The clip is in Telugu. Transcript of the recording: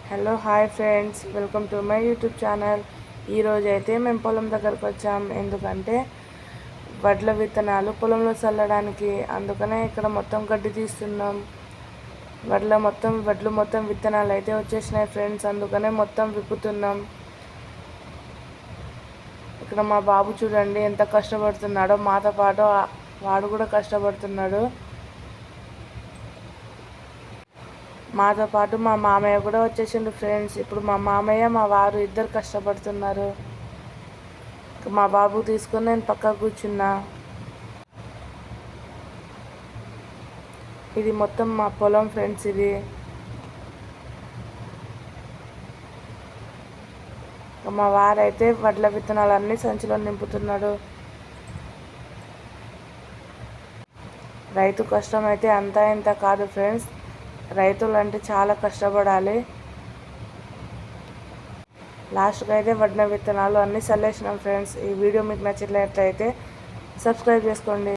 Hello hi friends, welcome to my YouTube channel. ఈరోజు అయితే మేము పొలం దగ్గరకు వచ్చాం. ఎందుకంటే వడ్ల విత్తనాలు పొలంలో చల్లడానికి. అందుకనే ఇక్కడ మొత్తం గడ్డి తీస్తున్నాం. వడ్లు మొత్తం విత్తనాలు అయితే వచ్చేసినాయి ఫ్రెండ్స్. అందుకనే మొత్తం విప్పుతున్నాం. ఇక్కడ మా బాబు చూడండి ఎంత కష్టపడుతున్నాడో. మాతో పాటు వాడు కూడా కష్టపడుతున్నాడు. మాతో పాటు మా మామయ్య కూడా వచ్చేసిండు ఫ్రెండ్స్. ఇప్పుడు మా మామయ్య మా వారు ఇద్దరు కష్టపడుతున్నారు. మా బాబు తీసుకొని నేను పక్కకు కూర్చున్నా. ఇది మొత్తం మా పొలం ఫ్రెండ్స్. ఇది మా వారైతే వడ్ల విత్తనాలన్నీ సంచిలో నింపుతున్నాడు. రైతు కష్టం అయితే అంతా ఇంత కాదు ఫ్రెండ్స్. రైతులు అంటే చాలా కష్టపడాలి. లాస్ట్కి అయితే వడ్ల విత్తనాలు అన్నీ చల్లేసినాం ఫ్రెండ్స్. ఈ వీడియో మీకు నచ్చినట్లయితే సబ్స్క్రైబ్ చేసుకోండి.